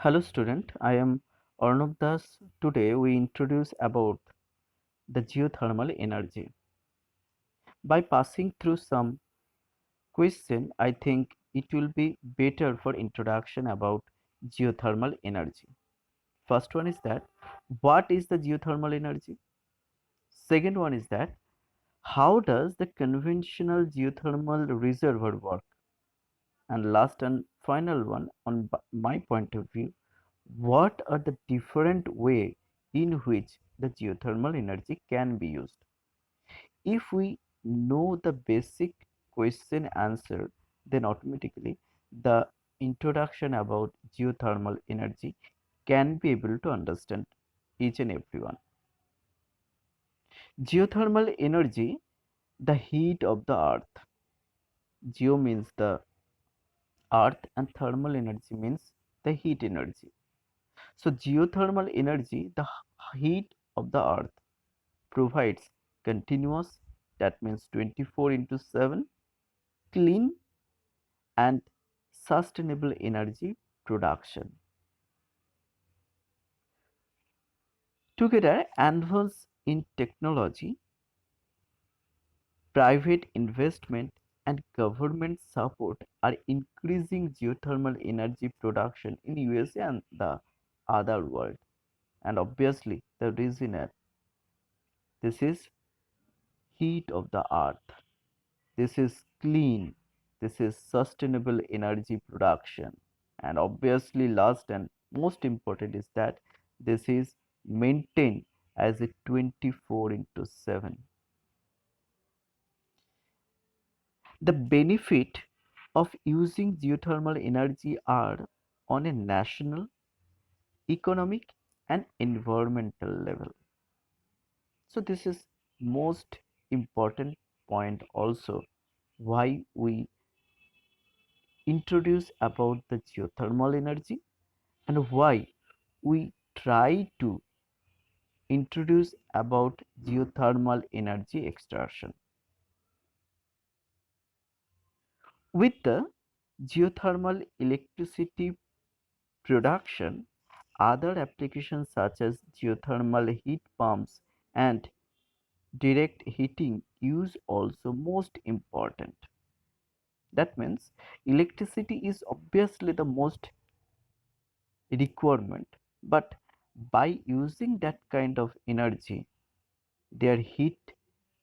Hello student, I am Arnab Das. Today we introduce about the geothermal energy. By passing through some question, I think it will be better for introduction about geothermal energy. First one is that what is the geothermal energy? Second one is that how does the conventional geothermal reservoir work? And last and final one on my point of view, what are the different way in which the geothermal energy can be used? If we know the basic question answer, then automatically the introduction about geothermal energy can be able to understand each and everyone. Geothermal energy, the heat of the earth. Geo means the earth and thermal energy means the heat energy. So geothermal energy, the heat of the earth, provides continuous, that means 24 into 7, clean and sustainable energy production. Together, advances in technology, private investment, and government support are increasing geothermal energy production in USA and the other world. And obviously, the reason is this is heat of the earth. This is clean. This is sustainable energy production. And obviously, last and most important is that this is maintained as a 24 into 7. The benefit of using geothermal energy are on a national, economic, and environmental level. So this is most important point also why we introduce about the geothermal energy and why we try to introduce about geothermal energy extraction. With the geothermal electricity production, other applications such as geothermal heat pumps and direct heating use also most important. That means electricity is obviously the most requirement, but by using that kind of energy, their heat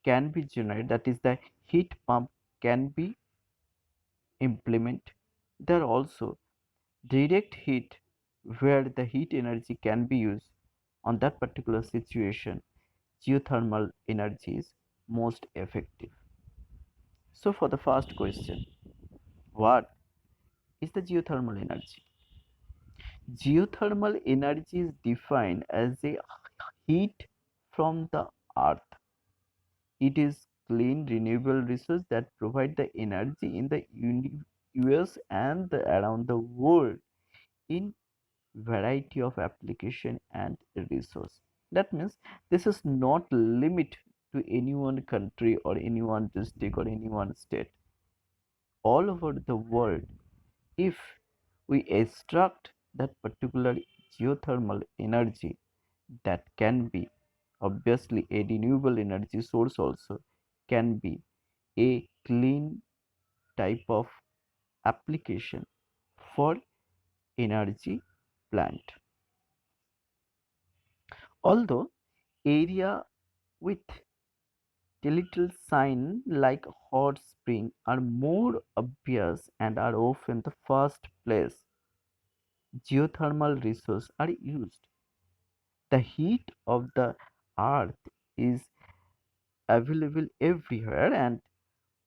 can be generated, that is the heat pump can be implemented. There are also direct heat where the heat energy can be used. On that particular situation, geothermal energy is most effective. So for the first question, what is the geothermal energy? Geothermal energy is defined as a heat from the earth. It is clean, renewable resource that provide the energy in the US and around the world in variety of application and resource. That means this is not limit to any one country or any one district or any one state. All over the world, if we extract that particular geothermal energy, that can be obviously a renewable energy source also, can be a clean type of application for energy plant. Although area with little sign like hot spring are more obvious and are often the first place geothermal resources are used. The heat of the earth is available everywhere and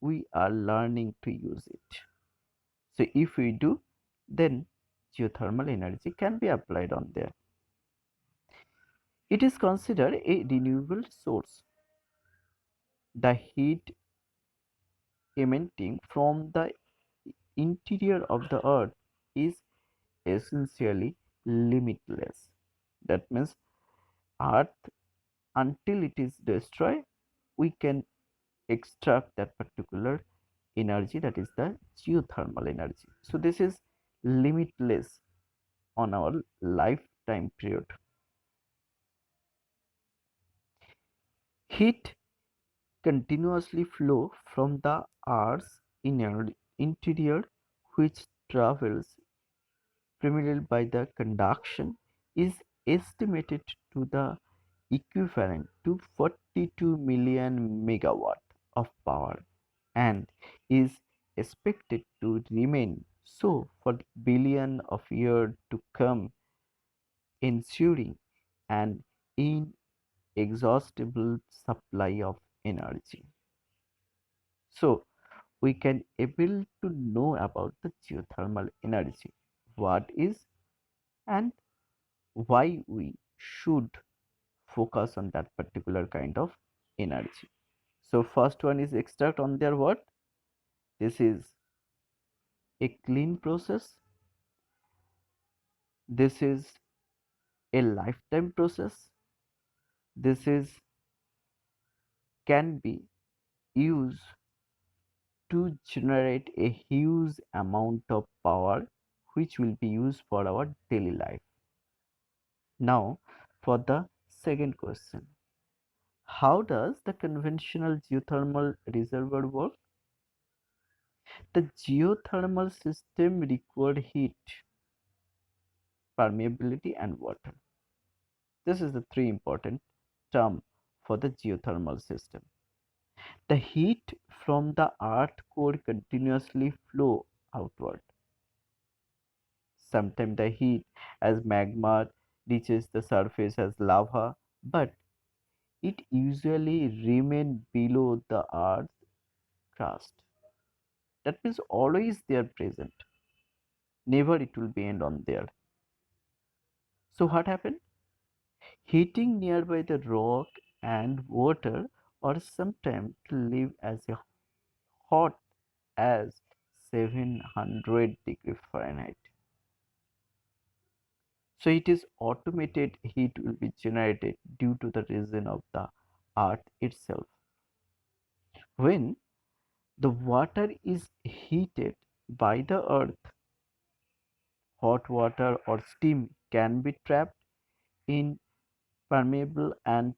we are learning to use it. So if we do, then geothermal energy can be applied on there. It is considered a renewable source. The heat emanating from the interior of the earth is essentially limitless. That means earth until it is destroyed, we can extract that particular energy, that is the geothermal energy. So this is limitless on our lifetime period. Heat continuously flow from the Earth's interior, which travels primarily by the conduction, is estimated to the equivalent to 42 million megawatt of power and is expected to remain so for billion of years to come, ensuring an inexhaustible supply of energy. So we can able to know about the geothermal energy, what is and why we should focus on that particular kind of energy. So first one is extract on their what? This is a clean process. This is a lifetime process. This is can be used to generate a huge amount of power which will be used for our daily life. Now for the second question. How does the conventional geothermal reservoir work? The geothermal system requires heat, permeability and water. This is the three important term for the geothermal system. The heat from the earth core continuously flow outward. Sometimes the heat as magma reaches the surface as lava, but it usually remain below the earth's crust. That means always they are present. Never it will be end on there. So what happened? Heating nearby the rock and water or sometimes to live as a hot as 700 degrees Fahrenheit. So it is automated heat will be generated due to the reason of the earth itself. When the water is heated by the earth, hot water or steam can be trapped in permeable and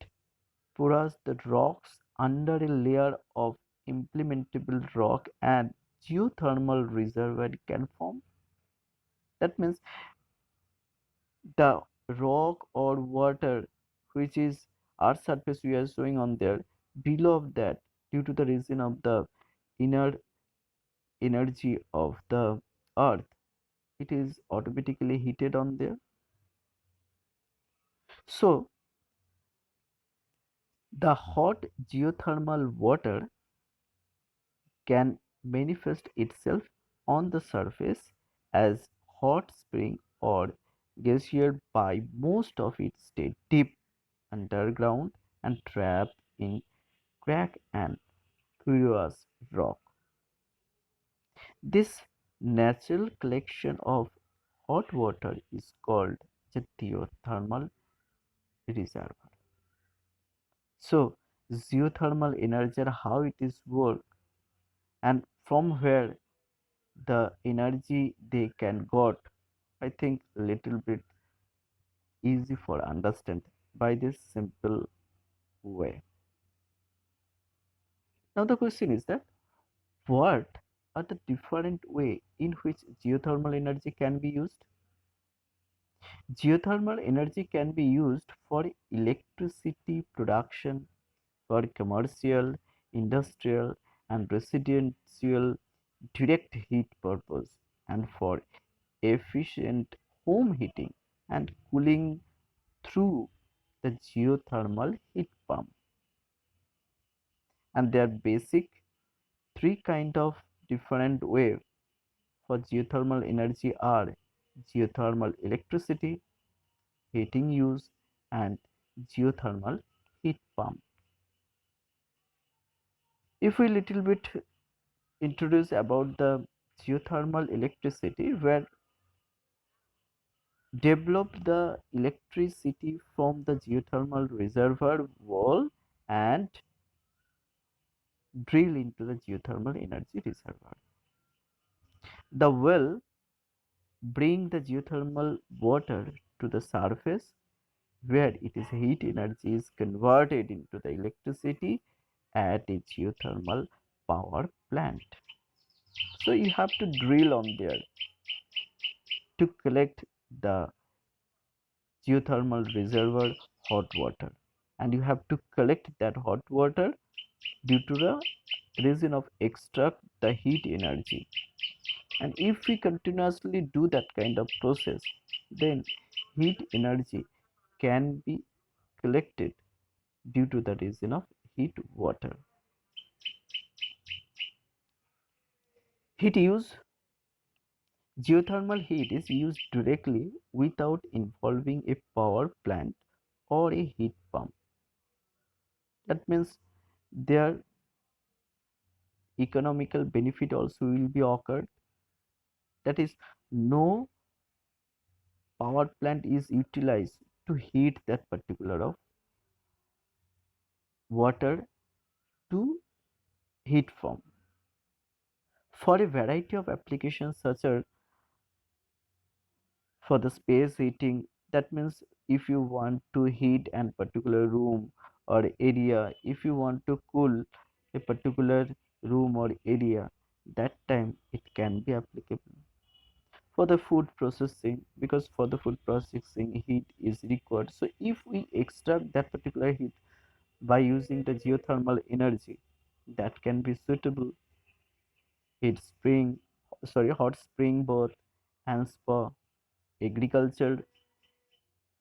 porous the rocks under a layer of implementable rock and geothermal reservoir can form. That means the rock or water which is earth surface we are showing on there, below of that due to the reason of the inner energy of the earth, it is automatically heated on there. So the hot geothermal water can manifest itself on the surface as hot spring or glacier by most of it stay deep underground and trapped in crack and porous rock. This natural collection of hot water is called the geothermal reservoir. So geothermal energy how it is work and from where the energy they can got, I think little bit easy for understand by this simple way. Now the question is that what are the different way in which geothermal energy can be used? Geothermal energy can be used for electricity production, for commercial, industrial and residential direct heat purpose, and for efficient home heating and cooling through the geothermal heat pump. And there are basic three kind of different way for geothermal energy are geothermal electricity, heating use and geothermal heat pump. If we little bit introduce about the geothermal electricity where develop the electricity from the geothermal reservoir wall and drill into the geothermal energy reservoir. The well bring the geothermal water to the surface where it is heat energy is converted into the electricity at a geothermal power plant. So you have to drill on there to collect the geothermal reservoir hot water, and you have to collect that hot water due to the reason of extract the heat energy. And if we continuously do that kind of process, then heat energy can be collected due to the reason of heat water. Heat use Geothermal heat is used directly without involving a power plant or a heat pump. That means their economical benefit also will be occurred. That is, no power plant is utilized to heat that particular of water to heat form. For a variety of applications such as for the space heating, that means if you want to heat a particular room or area, if you want to cool a particular room or area, that time it can be applicable. For the food processing, because for the food processing heat is required, so if we extract that particular heat by using the geothermal energy, that can be suitable. Heat spring, hot spring bath and spa, agriculture,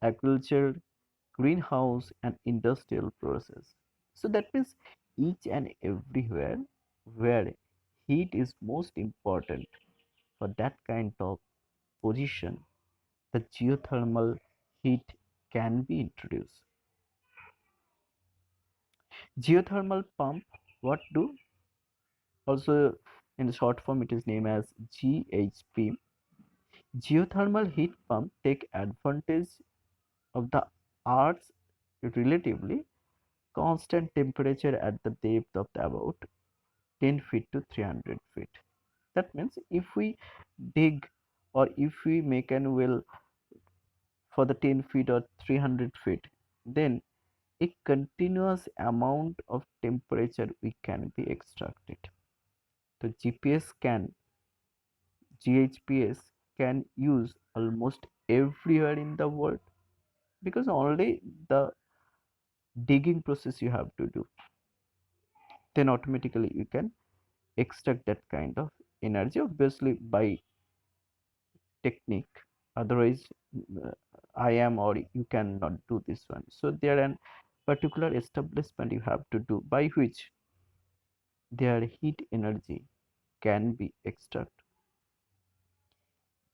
agriculture, greenhouse, and industrial process. So that means each and everywhere where heat is most important, for that kind of position, the geothermal heat can be introduced. Geothermal pump, what do? Also in the short form it is named as GHP. Geothermal heat pump take advantage of the Earth's relatively constant temperature at the depth of about 10 feet to 300 feet. That means if we dig or if we make an well for the 10 feet or 300 feet, then a continuous amount of temperature we can be extracted. So GHPS can use almost everywhere in the world, because only the digging process you have to do, then automatically you can extract that kind of energy, obviously by technique. Otherwise uh, I am or you cannot do this one. So there are an particular establishment you have to do by which their heat energy can be extracted.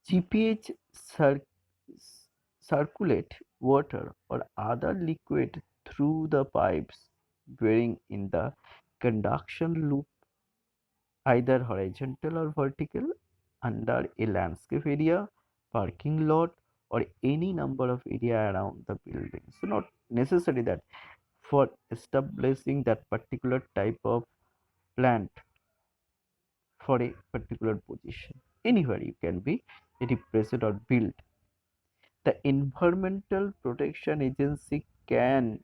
GPH circulate water or other liquid through the pipes varying in the conduction loop, either horizontal or vertical, under a landscape area, parking lot, or any number of area around the building. So not necessary that for establishing that particular type of plant for a particular position. Anywhere you can be represented or built. The Environmental Protection Agency can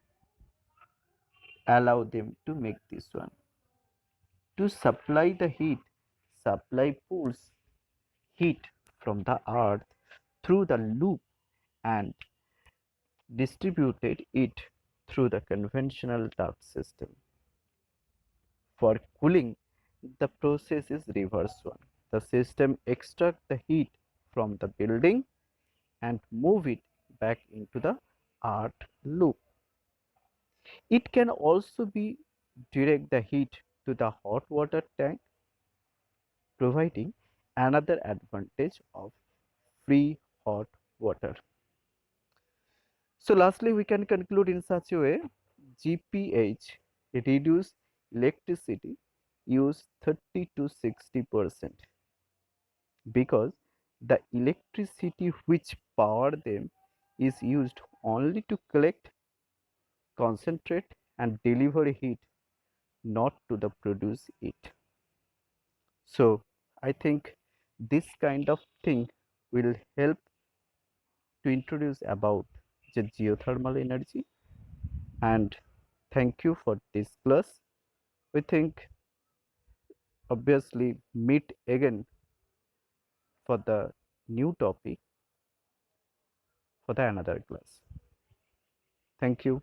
allow them to make this one. To supply the heat, supply pulls heat from the earth through the loop and distributed it through the conventional duct system. For cooling, the process is reverse one. The system extracts the heat from the building and move it back into the earth loop. It can also be direct the heat to the hot water tank, providing another advantage of free hot water. So lastly, we can conclude in such a way: GPH reduce electricity use 30 to 60% because the electricity which power them is used only to collect, concentrate, and deliver heat, not to the produce it. So I think this kind of thing will help to introduce about the geothermal energy. And thank you for this class. We think obviously meet again for the new topic for the another class. Thank you.